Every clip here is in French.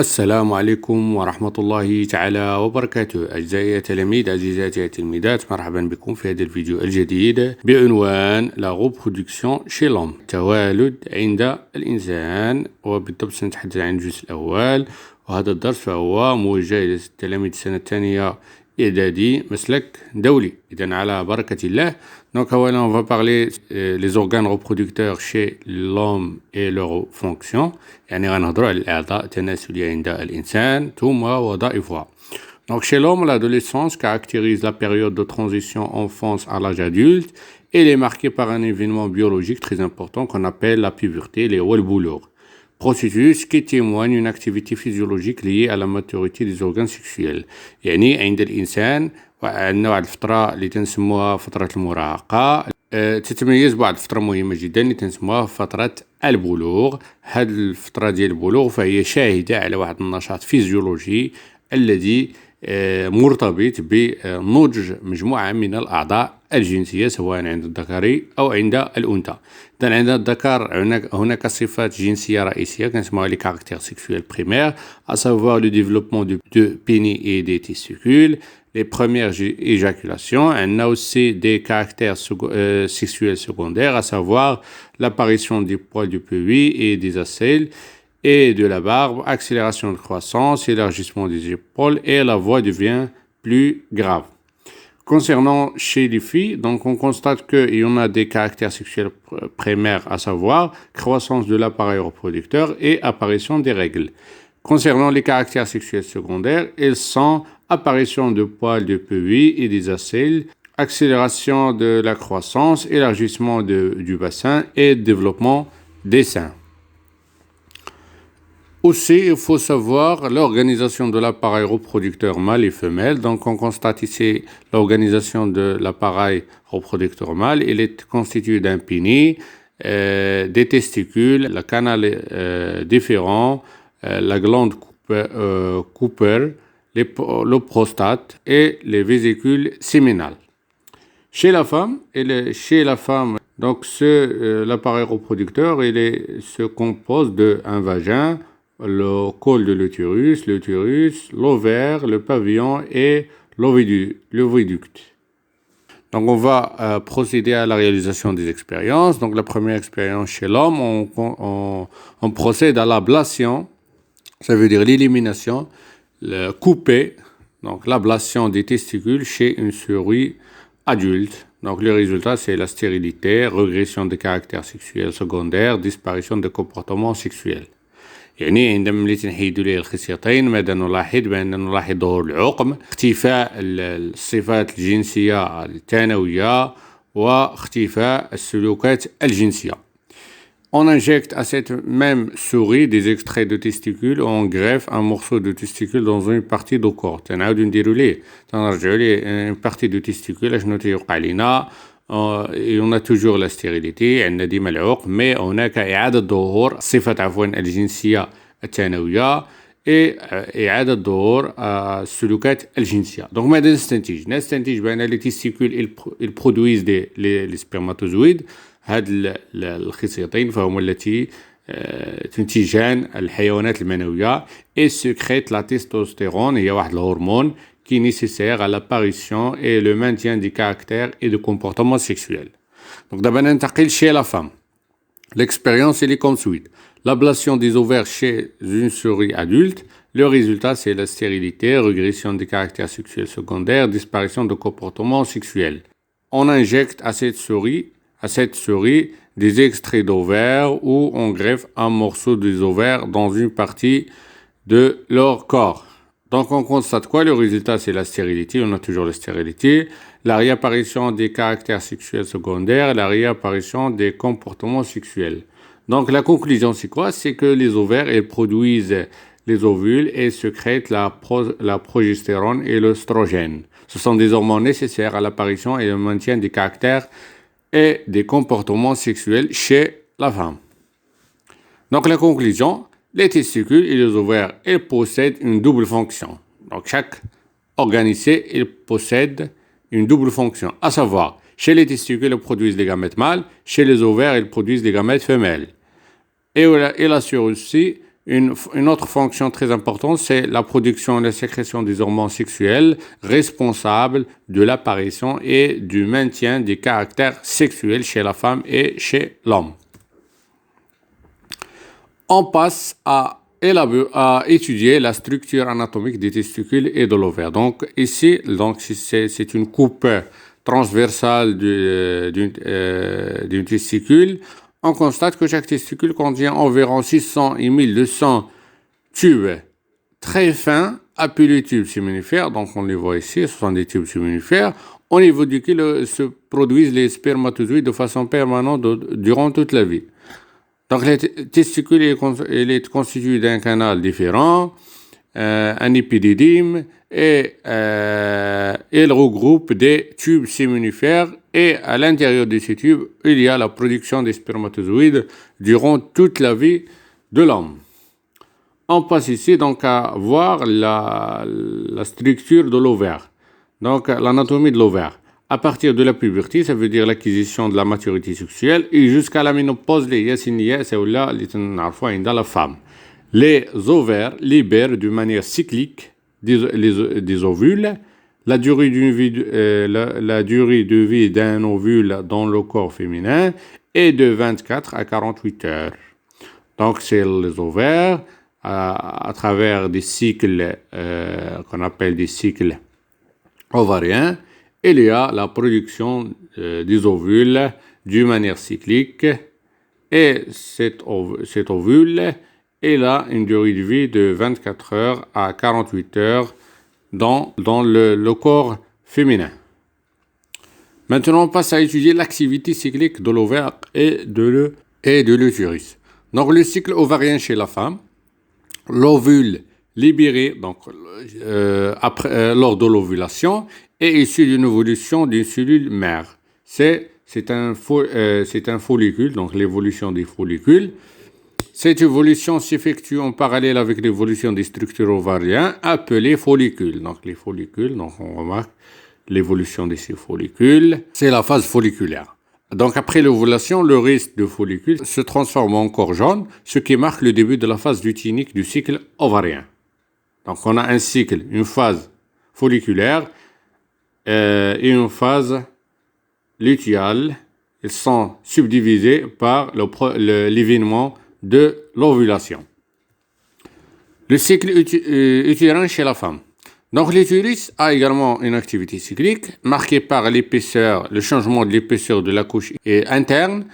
السلام عليكم ورحمة الله تعالى وبركاته. أعزائي التلاميذ عزيزاتي التلميذات، مرحبا بكم في هذا الفيديو الجديد بعنوان La reproduction chez l'homme، التوالد عند الإنسان، وبالضبط سنتحدث عن الجزء الأول. وهذا الدرس فهو موجه للتلاميذ السنة الثانية إعدادي مسلك دولي. إذن على بركة الله. Donc voilà, on va parler les organes reproducteurs chez l'homme et leurs fonctions. يعني غنهضروا على الأعضاء التناسلية عند الإنسان ثم وظائفها. Donc chez l'homme, l'adolescence caractérise la période de transition enfance à l'âge adulte. Elle est marquée par un événement biologique très important qu'on appelle la puberté, les والبلوغ. Processus qui témoigne d'une activité physiologique liée à la maturité des organes sexuels. يعني عند الإنسان عندنا واحد الفترة اللي تنسموها فترة المراهقة، تتميز بواحد الفترة مهمة جدا اللي تنسموها فترة البلوغ. هاد الفترة ديال البلوغ فهي شاهدة على واحد النشاط فيزيولوجي الذي مرتبط بنضج مجموعة من الأعضاء الجنسية سواء عند الذكر أو عند الأنثى. إذن عند الذكر هناك صفات جنسية رئيسية كنسموها les caractères sexuels primaires, à savoir le développement du pénis et des testicules, les premières éjaculations. On a aussi des caractères sexuels secondaires, à savoir l'apparition des poils du pénis et des aisselles et de la barbe, accélération de croissance, élargissement des épaules, et la voix devient plus grave. Concernant chez les filles, donc on constate qu'il y en a des caractères sexuels primaires, à savoir croissance de l'appareil reproducteur et apparition des règles. Concernant les caractères sexuels secondaires, ils sont apparition de poils de pénis et des aisselles, accélération de la croissance, élargissement du bassin et développement des seins. Aussi, il faut savoir l'organisation de l'appareil reproducteur mâle et femelle. Donc, on constate ici l'organisation de l'appareil reproducteur mâle. Il est constitué d'un pénis, des testicules, le canal différent, la glande Cooper, le prostate et les vésicules séminales. Chez la femme, donc l'appareil reproducteur, se compose d'un vagin, le col de l'utérus, l'ovaire, le pavillon et l'oviducte. Donc on va procéder à la réalisation des expériences. Donc la première expérience chez l'homme, on procède à l'ablation, ça veut dire l'élimination, le couper, donc l'ablation des testicules chez une souris adulte. Donc le résultat c'est la stérilité, régression des caractères sexuels secondaires, disparition des comportements sexuels. يعني عندما ملي تنحيدوا ليه الخصيتين ماذا نلاحظ؟ بأننا نلاحظ ظهور العقم، اختفاء الصفات الجنسية الثانوية واختفاء السلوكات الجنسية. On injecte à cette même souris des extraits de testicules ou on greffe un morceau de testicule dans une partie du corps. تنعاودو نديرو ليه تنرجعو ليه une partie de testicule. شنو تيوقع لينا؟ et on a toujours la stérilité عندنا ديما العقم، mais هناك إعادة ظهور صفة الجنسية الثانوية إعادة ظهور السلوكات الجنسية. donc ماذا نستنتج بأن les testicules ils produisent les spermatozoïdes. هاد الخصيتين فهم التي تنتجان الحيوانات المنوية et sécrètent la testostérone، هي واحد الهرمون qui est nécessaire à l'apparition et le maintien des caractères et de comportements sexuels. Donc d'abord ننتقل chez la femme. L'expérience elle est comme suit. L'ablation des ovaires chez une souris adulte. Le résultat c'est la stérilité, régression des caractères sexuels secondaires, disparition de comportements sexuels. On injecte à cette souris des extraits d'ovaires ou on greffe un morceau des ovaires dans une partie de leur corps. Donc on constate quoi? Le résultat c'est la stérilité, on a toujours la stérilité, la réapparition des caractères sexuels secondaires, la réapparition des comportements sexuels. Donc la conclusion c'est quoi? C'est que les ovaires ils produisent les ovules et sécrètent la progestérone et l'œstrogène. Ce sont des hormones nécessaires à l'apparition et au maintien des caractères et des comportements sexuels chez la femme. Donc la conclusion, les testicules et les ovaires, ils possèdent une double fonction. Donc chaque organisé, il possède une double fonction, à savoir, chez les testicules, ils produisent des gamètes mâles, chez les ovaires, ils produisent des gamètes femelles. Et il assure aussi Une autre fonction très importante, c'est la production et la sécrétion des hormones sexuels responsables de l'apparition et du maintien des caractères sexuels chez la femme et chez l'homme. On passe à étudier la structure anatomique des testicules et de l'ovaire. Donc ici, c'est une coupe transversale d'une testicule. On constate que chaque testicule contient environ 600 et 1200 tubes très fins, appelés tubes séminifères. Donc on les voit ici, ce sont des tubes séminifères, au niveau duquel se produisent les spermatozoïdes de façon permanente durant toute la vie. Donc les testicules est constitué d'un canal différent, un épididyme, et il regroupe des tubes séminifères, et à l'intérieur de ces tubes, il y a la production des spermatozoïdes durant toute la vie de l'homme. On passe ici donc à voir la structure de l'ovaire, donc l'anatomie de l'ovaire. À partir de la puberté, ça veut dire l'acquisition de la maturité sexuelle, et jusqu'à la ménopause, dans la femme. Les ovaires libèrent de manière cyclique des ovules. La durée de vie d'un ovule dans le corps féminin est de 24 à 48 heures. Donc, c'est les ovaires à travers des cycles qu'on appelle des cycles ovariens. Il y a la production des ovules d'une manière cyclique, et cet ovule, il a une durée de vie de 24 heures à 48 heures dans le corps féminin. Maintenant, on passe à étudier l'activité cyclique de l'ovaire et de l'utérus. Donc, le cycle ovarien chez la femme, l'ovule libéré lors de l'ovulation est issu d'une évolution d'une cellule mère. C'est un follicule, donc l'évolution des follicules. Cette évolution s'effectue en parallèle avec l'évolution des structures ovariennes appelées follicules. Donc les follicules, donc on remarque l'évolution de ces follicules, c'est la phase folliculaire. Donc après l'ovulation, le reste de follicules se transforme en corps jaune, ce qui marque le début de la phase lutéinique du cycle ovarien. Donc on a un cycle, une phase folliculaire et une phase lutéale. Ils sont subdivisés par l'événement de l'ovulation. Le cycle utérin chez la femme. Donc l'utérus a également une activité cyclique marquée par l'épaisseur, le changement de l'épaisseur de la couche interne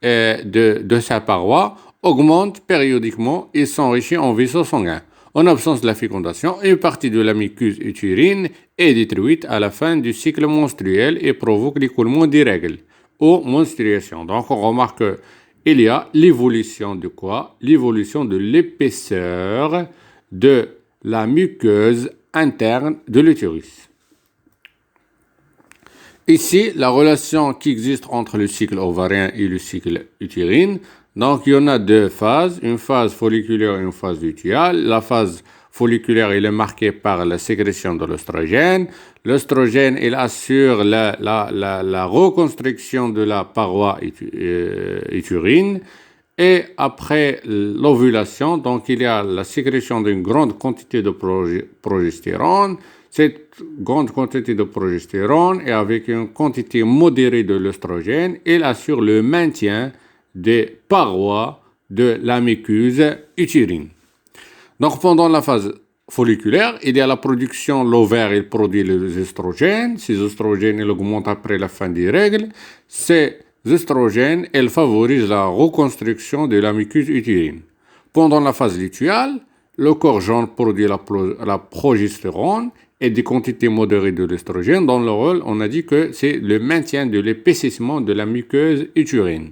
de sa paroi augmente périodiquement et s'enrichit en vaisseaux sanguins. En absence de la fécondation, une partie de la muqueuse utérine est détruite à la fin du cycle menstruel et provoque l'écoulement des règles ou menstruation. Donc on remarque qu'il y a l'évolution de quoi? L'évolution de l'épaisseur de la muqueuse interne de l'utérus. Ici, la relation qui existe entre le cycle ovarien et le cycle utérine. Donc, il y en a deux phases, une phase folliculaire et une phase lutéale. La phase folliculaire, elle est marquée par la sécrétion de l'œstrogène. L'œstrogène, il assure la reconstruction de la paroi utérine. Et après l'ovulation, donc il y a la sécrétion d'une grande quantité de progestérone. Cette grande quantité de progestérone et avec une quantité modérée de l'œstrogène, elle assure le maintien des parois de la muqueuse utérine. Donc pendant la phase folliculaire, il y a la production, l'ovaire il produit les oestrogènes. Ces oestrogènes ils augmentent après la fin des règles. Ces oestrogènes elles favorisent la reconstruction de la muqueuse utérine. Pendant la phase lutéale, le corps jaune produit la progestérone et des quantités modérées de l'œstrogène. Dans le rôle, on a dit que c'est le maintien de l'épaississement de la muqueuse utérine.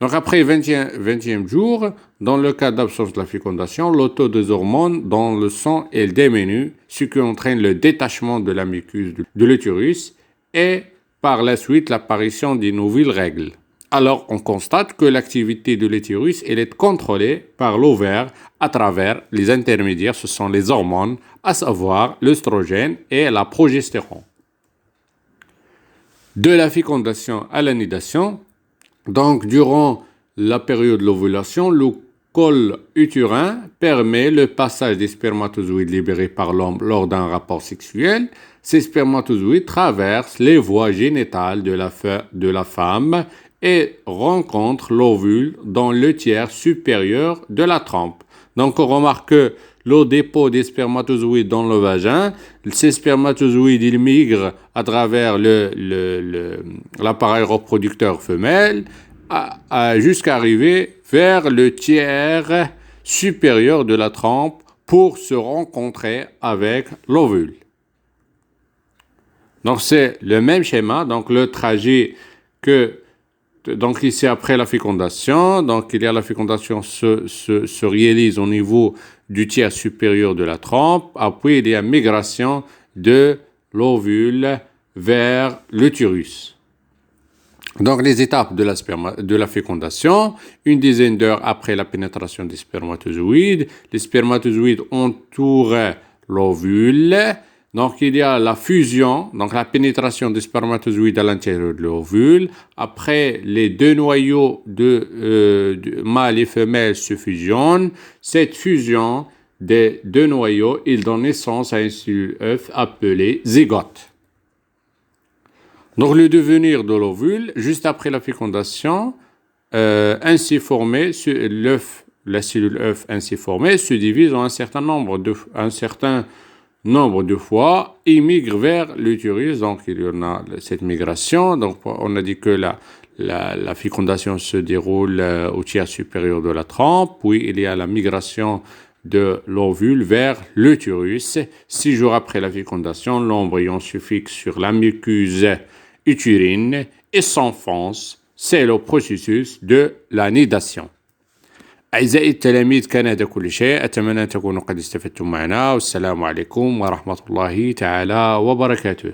Donc après 20e jour, dans le cas d'absence de la fécondation, le taux des hormones dans le sang est diminue, ce qui entraîne le détachement de la muqueuse de l'utérus et par la suite l'apparition des nouvelles règles. Alors on constate que l'activité de l'utérus elle est contrôlée par l'ovaire à travers les intermédiaires, ce sont les hormones, à savoir l'œstrogène et la progestérone. De la fécondation à la nidation, donc durant la période de l'ovulation, le col utérin permet le passage des spermatozoïdes libérés par l'homme lors d'un rapport sexuel. Ces spermatozoïdes traversent les voies génitales de la femme et rencontrent l'ovule dans le tiers supérieur de la trompe. Donc on remarque que le dépôt des spermatozoïdes dans le vagin, ces spermatozoïdes ils migrent à travers l'appareil reproducteur femelle jusqu'à arriver vers le tiers supérieur de la trompe pour se rencontrer avec l'ovule. Donc c'est le même schéma, donc le trajet donc ici après la fécondation, donc il y a la fécondation se réalise au niveau du tiers supérieur de la trompe, après il y a migration de l'ovule vers l'utérus. Donc les étapes de la fécondation, une dizaine d'heures après la pénétration des spermatozoïdes, les spermatozoïdes entourent l'ovule. Donc, il y a la fusion, donc la pénétration des spermatozoïdes à l'intérieur de l'ovule. Après, les deux noyaux de mâle et femelle se fusionnent. Cette fusion des deux noyaux, il donne naissance à une cellule œuf appelée zygote. Donc, le devenir de l'ovule, juste après la fécondation, ainsi formé, la cellule œuf ainsi formée se divise en un certain nombre de fois, il migre vers l'utérus, donc il y en a cette migration. Donc on a dit que la fécondation se déroule au tiers supérieur de la trompe, puis il y a la migration de l'ovule vers l'utérus. 6 jours après la fécondation, l'embryon se fixe sur la muqueuse utérine et s'enfonce. C'est le processus de la nidation. أعزائي التلاميذ كان هذا كل شيء، أتمنى أن تكونوا قد استفدتم معنا، والسلام عليكم ورحمة الله تعالى وبركاته.